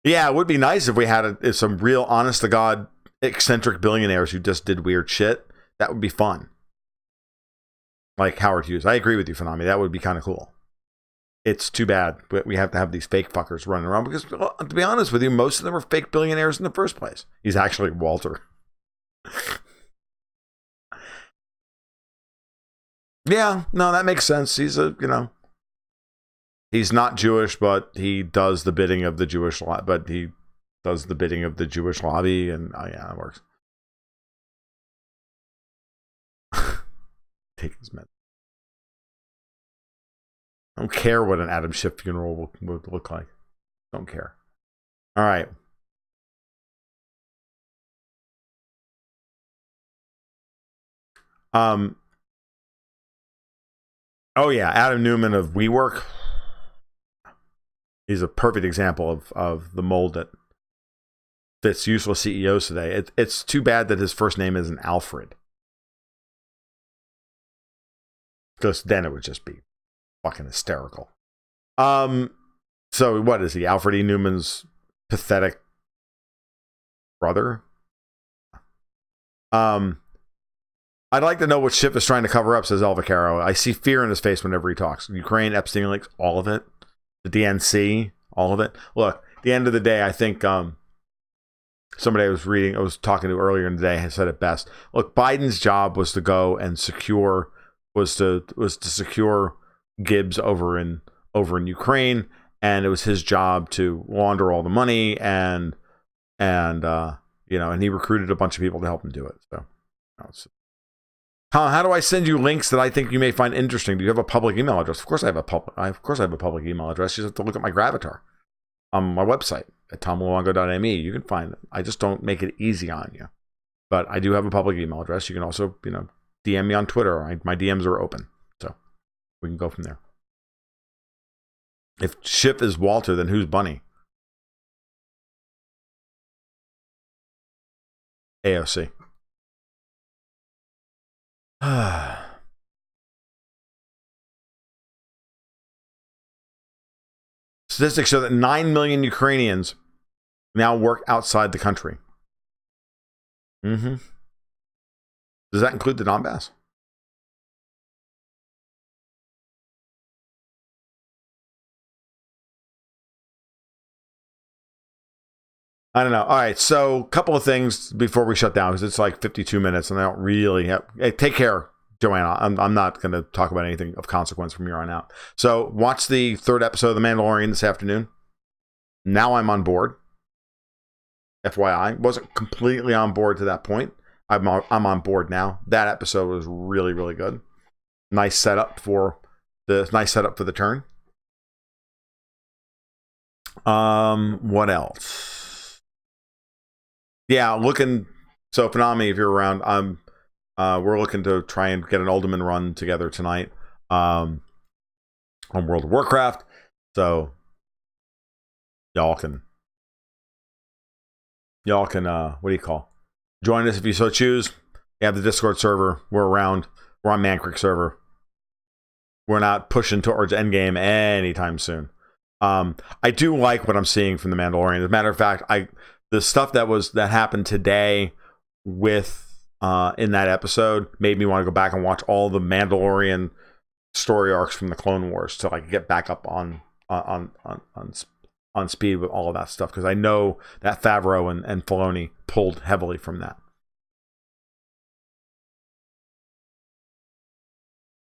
Yeah, it would be nice if we had some real, honest to God, eccentric billionaires who just did weird shit. That would be fun. Like Howard Hughes. I agree with you, Phanami. That would be kind of cool. It's too bad we have to have these fake fuckers running around because, well, to be honest with you, most of them are fake billionaires in the first place. He's actually Walter. Yeah, no, that makes sense. He's he's not Jewish, but he does the bidding of the Jewish lobby, and yeah, it works. Take his med. I don't care what an Adam Schiff funeral would look like. Don't care. All right. Oh yeah, Adam Newman of WeWork. He's a perfect example of the mold that fits useless CEOs today. It's too bad that his first name isn't Alfred, because then it would just be fucking hysterical. So what is he? Alfred E. Newman's pathetic brother? I'd like to know what Schiff is trying to cover up, says Elvacaro. I see fear in his face whenever he talks. Ukraine, Epstein leaks, all of it. The DNC, all of it. Look, at the end of the day, I think somebody I was talking to earlier in the day has said it best. Look, Biden's job was to go and secure Gibbs over in Ukraine, and it was his job to launder all the money and he recruited a bunch of people to help him do it. So, how do I send you links that I think you may find interesting? Do you have a public email address? Of course I have a public email address. You just have to look at my Gravatar on my website at tomluongo.me. You can find it. I just don't make it easy on you. But I do have a public email address. You can also, DM me on Twitter. My DMs are open. So we can go from there. If Schiff is Walter, then who's Bunny? AOC. Statistics show that 9 million Ukrainians now work outside the country. Does that include the Donbass? I don't know. All right, so a couple of things before we shut down, because it's like 52 minutes, and I don't really have... Hey, take care, Joanna. I'm not going to talk about anything of consequence from here on out. So watch the third episode of The Mandalorian this afternoon. Now I'm on board. FYI. Wasn't completely on board to that point. I'm on board now. That episode was really, really good. Nice setup for the turn. What else? Yeah, so Phanami, if you're around, we're looking to try and get an Alderman run together tonight on World of Warcraft. So y'all can what do you call? Join us if you so choose. We have the Discord server. We're around. We're on Man Creek server. We're not pushing towards Endgame anytime soon. I do like what I'm seeing from The Mandalorian. As a matter of fact, the stuff that happened today with in that episode made me want to go back and watch all the Mandalorian story arcs from the Clone Wars to get back up on speed with all of that stuff, because I know that Favreau and Filoni pulled heavily from that.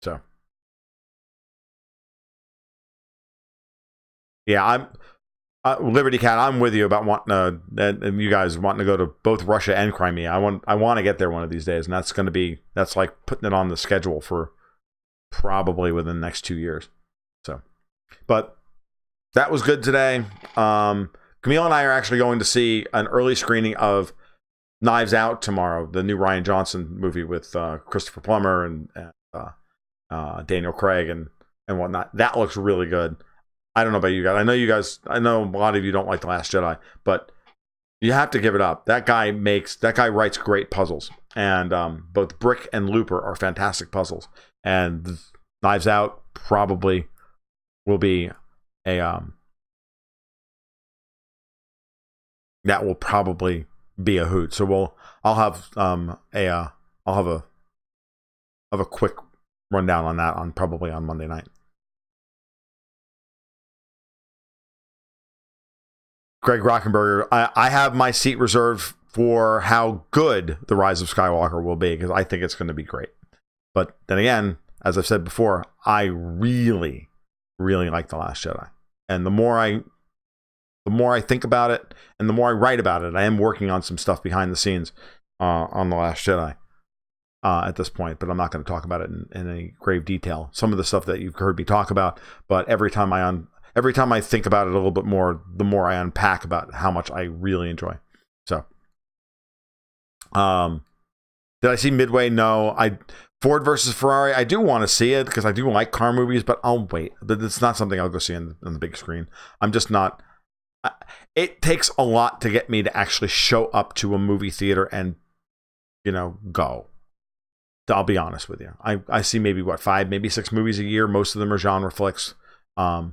So yeah, Liberty Cat, I'm with you about wanting and you guys wanting to go to both Russia and Crimea. I want to get there one of these days, and that's like putting it on the schedule for probably within the next 2 years. So, but that was good today. Camille and I are actually going to see an early screening of Knives Out tomorrow, the new Rian Johnson movie with Christopher Plummer and Daniel Craig and whatnot. That looks really good. I don't know about you guys. I know a lot of you don't like The Last Jedi, but you have to give it up. That guy writes great puzzles, and both Brick and Looper are fantastic puzzles. And Knives Out probably will be that will probably be a hoot. So I'll have a quick rundown on that probably on Monday night. Greg Rockenberger, I have my seat reserved for how good The Rise of Skywalker will be, because I think it's going to be great. But then again, as I've said before, I really, really like The Last Jedi. And the more I think about it, and the more I write about it, I am working on some stuff behind the scenes on The Last Jedi at this point, but I'm not going to talk about it in any grave detail. Some of the stuff that you've heard me talk about, but every time I think about it a little bit more, the more I unpack about how much I really enjoy. So, did I see Midway? No. Ford versus Ferrari, I do want to see it because I do like car movies, but I'll wait. But it's not something I'll go see on the big screen. I'm just not. It takes a lot to get me to actually show up to a movie theater and, go. I'll be honest with you. I see maybe 5, maybe 6 movies a year. Most of them are genre flicks. And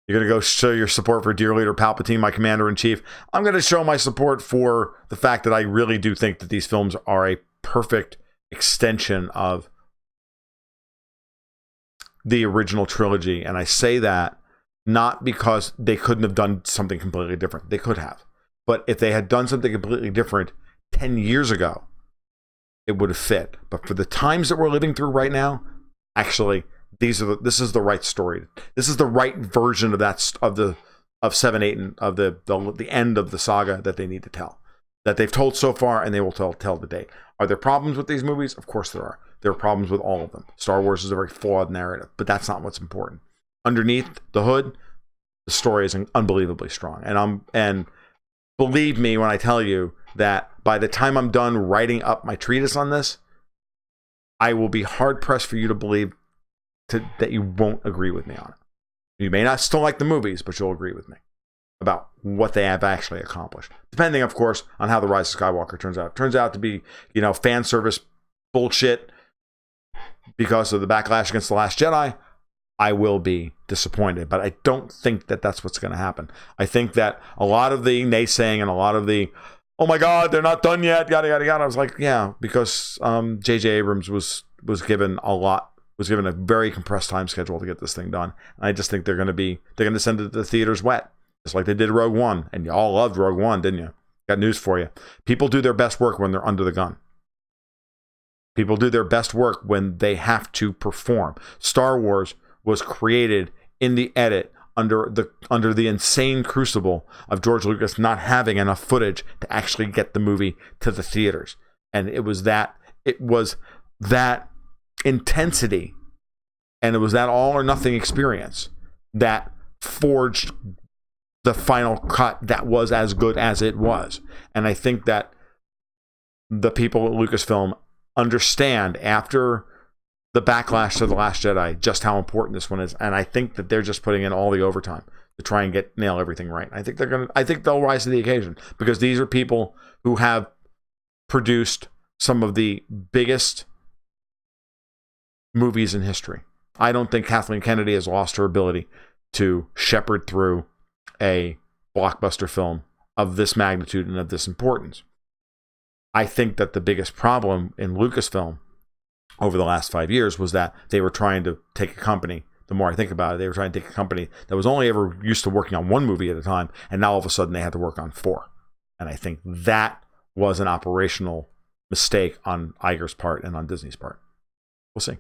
You're going to go show your support for dear leader Palpatine, my commander-in-chief. I'm going to show my support for the fact that I really do think that these films are a perfect extension of the original trilogy. And I say that not because they couldn't have done something completely different. They could have. But if they had done something completely different 10 years ago, it would have fit. But for the times that we're living through right now, actually, this is the right story. This is the right version of 7, 8, and of the end of the saga that they need to tell, that they've told so far, and they will tell to date. Are there problems with these movies? Of course there are. There are problems with all of them. Star Wars is a very flawed narrative, but that's not what's important. Underneath the hood, the story is unbelievably strong, and believe me when I tell you that by the time I'm done writing up my treatise on this, I will be hard pressed for you to believe that you won't agree with me on it. You may not still like the movies, but you'll agree with me about what they have actually accomplished. Depending, of course, on how The Rise of Skywalker turns out. It turns out to be, fan service bullshit because of the backlash against The Last Jedi, I will be disappointed. But I don't think that that's what's going to happen. I think that a lot of the naysaying and a lot of the, oh my God, they're not done yet, yada, yada, yada. I was like, yeah, because J.J. Abrams was given a very compressed time schedule to get this thing done. And I just think they're going to send it to the theaters wet, just like they did Rogue One. And you all loved Rogue One, didn't you? Got news for you. People do their best work when they're under the gun. People do their best work when they have to perform. Star Wars was created in the edit under the insane crucible of George Lucas not having enough footage to actually get the movie to the theaters. And it was that intensity, and it was that all or nothing experience that forged the final cut that was as good as it was. And I think that the people at Lucasfilm understand after the backlash to The Last Jedi just how important this one is, and I think that they're just putting in all the overtime to try and nail everything right. I think they'll rise to the occasion, because these are people who have produced some of the biggest movies in history. I don't think Kathleen Kennedy has lost her ability to shepherd through a blockbuster film of this magnitude and of this importance. I think that the biggest problem in Lucasfilm over the last 5 years was that they were trying to take a company, the more I think about it, they were trying to take a company that was only ever used to working on one movie at a time, and now all of a sudden they had to work on 4. And I think that was an operational mistake on Iger's part and on Disney's part. We'll see.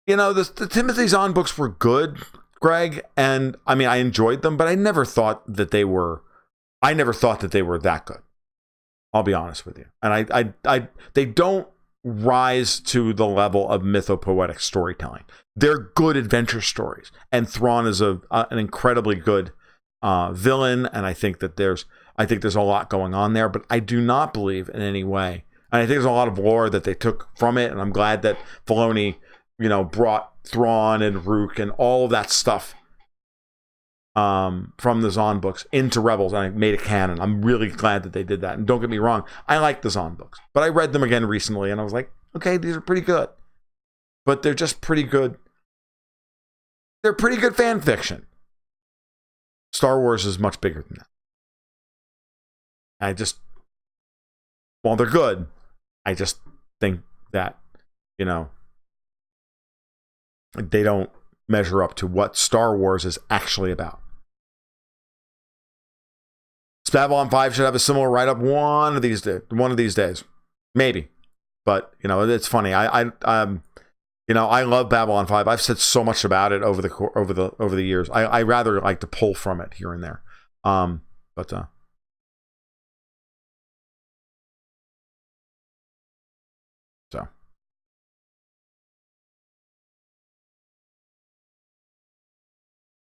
The Timothy Zahn books were good, Greg, and I mean, I enjoyed them, but I never thought that they were that good. I'll be honest with you. And they don't rise to the level of mythopoetic storytelling. They're good adventure stories. And Thrawn is an incredibly good villain. And I think there's a lot going on there, but I do not believe in any way. And I think there's a lot of lore that they took from it. And I'm glad that Filoni, brought Thrawn and Rook and all of that stuff from the Zahn books into Rebels, and I made it canon. I'm really glad that they did that. And don't get me wrong, I like the Zahn books, but I read them again recently, and I was like, okay, these are pretty good, but they're just pretty good. They're pretty good fan fiction. Star Wars is much bigger than that. While they're good, I just think that, they don't measure up to what Star Wars is actually about. Babylon 5 should have a similar write-up one of these days. Maybe. But, it's funny. I love Babylon 5. I've said so much about it over the years. I rather like to pull from it here and there. So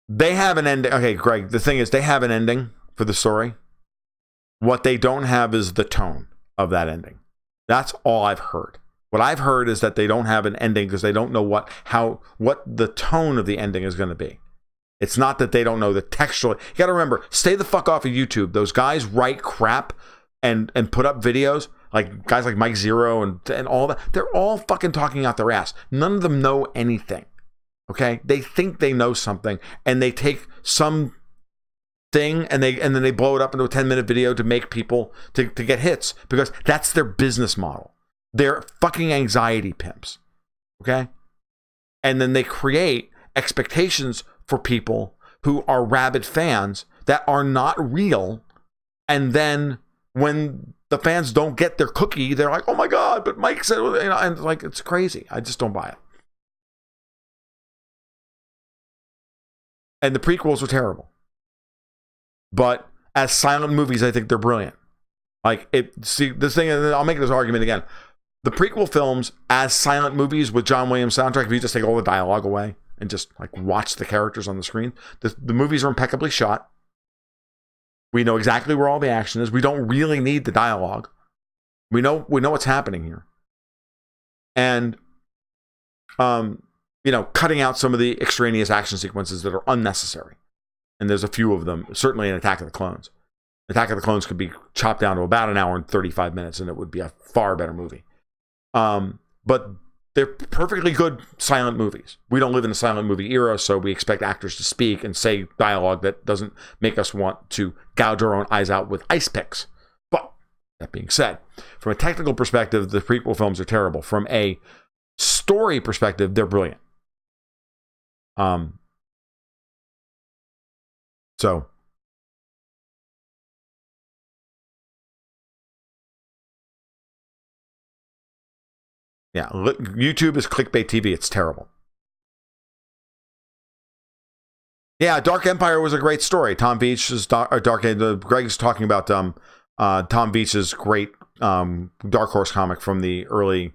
they have an ending. Okay, Greg, the thing is, they have an ending for the story. What they don't have is the tone of that ending. That's all I've heard. What I've heard is that they don't have an ending because they don't know what the tone of the ending is going to be. It's not that they don't know the textual. You got to remember, stay the fuck off of YouTube. Those guys write crap and put up videos, like guys like Mike Zero and all that. They're all fucking talking out their ass. None of them know anything. Okay, they think they know something, and they take some thing and then they blow it up into a 10-minute video to make people to get hits, because that's their business model. They're fucking anxiety pimps. Okay, and then they create expectations for people who are rabid fans that are not real, and then when the fans don't get their cookie, they're like, oh my god, but Mike said, and like, it's crazy. I just don't buy it. And the prequels were terrible, but as silent movies, I think they're brilliant. Like, see this thing, and I'll make this argument again. The prequel films as silent movies with John Williams soundtrack, if you just take all the dialogue away and just like watch the characters on the screen, the movies are impeccably shot. We know exactly where all the action is. We don't really need the dialogue. We know what's happening here. And cutting out some of the extraneous action sequences that are unnecessary. And there's a few of them, certainly in Attack of the Clones. Attack of the Clones could be chopped down to about an hour and 35 minutes, and it would be a far better movie. But they're perfectly good silent movies. We don't live in a silent movie era, so we expect actors to speak and say dialogue that doesn't make us want to gouge our own eyes out with ice picks. But that being said, from a technical perspective, the prequel films are terrible. From a story perspective, they're brilliant. So yeah, YouTube is clickbait TV. It's terrible. Yeah, Dark Empire was a great story. Tom Veitch's Greg's talking about Tom Veitch's great Dark Horse comic from the early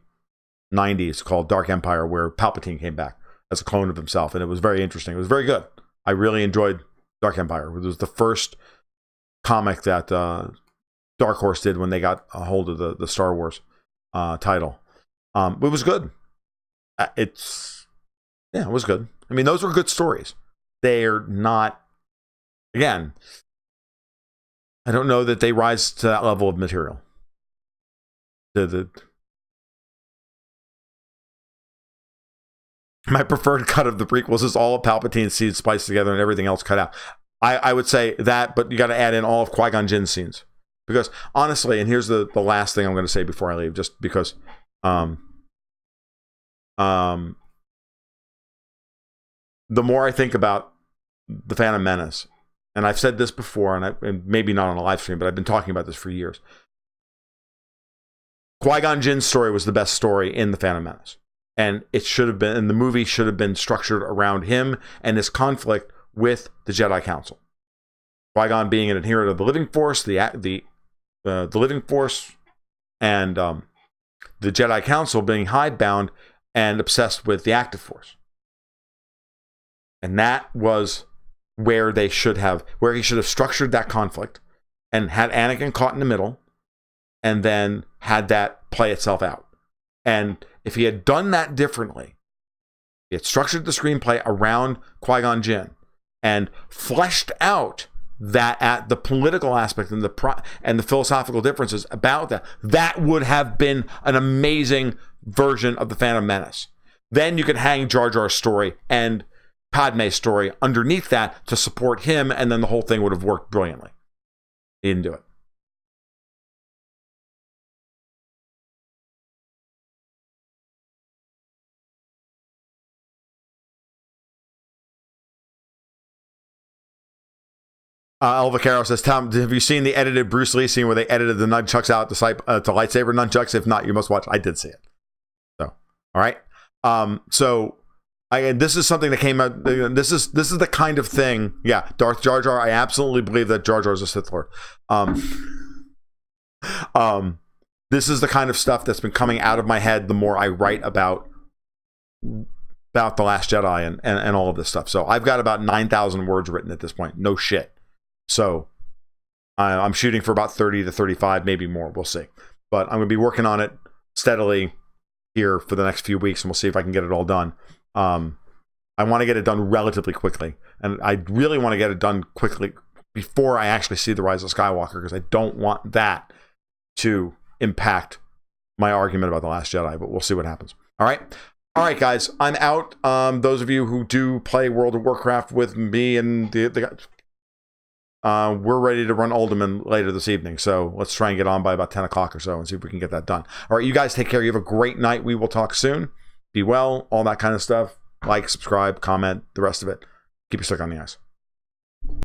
90s called Dark Empire, where Palpatine came back as a clone of himself, and it was very interesting. It was very good. I really enjoyed Dark Empire. It was the first comic that Dark Horse did when they got a hold of the Star Wars title. It was good. It was good. I mean, those were good stories. They're not, again, I don't know that they rise to that level of material. My preferred cut of the prequels is all of Palpatine's scenes spliced together and everything else cut out. I would say that, but you got to add in all of Qui-Gon Jinn's scenes. Because honestly, and here's the last thing I'm going to say before I leave, just because the more I think about The Phantom Menace, and I've said this before, and maybe not on a live stream, but I've been talking about this for years. Qui-Gon Jinn's story was the best story in The Phantom Menace. And it should have been, and the movie should have been structured around him and his conflict with the Jedi Council. Qui-Gon being an adherent of the Living Force, the Living Force, and the Jedi Council being hidebound and obsessed with the Active Force. And that was where he should have structured that conflict and had Anakin caught in the middle, and then had that play itself out. And if he had done that differently, he had structured the screenplay around Qui-Gon Jinn and fleshed out that at the political aspect and the philosophical differences about that would have been an amazing version of The Phantom Menace. Then you could hang Jar Jar's story and Padme's story underneath that to support him, and then the whole thing would have worked brilliantly. He didn't do it. Elva Caro says, Tom, have you seen the edited Bruce Lee scene where they edited the nunchucks out to lightsaber nunchucks? If not, you must watch. I did see it. So, all right. This is something that came out. This is the kind of thing. Yeah, Darth Jar Jar. I absolutely believe that Jar Jar is a Sith Lord. This is the kind of stuff that's been coming out of my head the more I write about The Last Jedi and all of this stuff. So I've got about 9,000 words written at this point. No shit. So I'm shooting for about 30 to 35, maybe more. We'll see. But I'm going to be working on it steadily here for the next few weeks, and we'll see if I can get it all done. I want to get it done relatively quickly. And I really want to get it done quickly before I actually see The Rise of Skywalker, because I don't want that to impact my argument about The Last Jedi. But we'll see what happens. All right. All right, guys, I'm out. Those of you who do play World of Warcraft with me and we're ready to run Uldaman later this evening. So let's try and get on by about 10 o'clock or so and see if we can get that done. All right, you guys take care. You have a great night. We will talk soon. Be well, all that kind of stuff. Like, subscribe, comment, the rest of it. Keep your stick on the ice.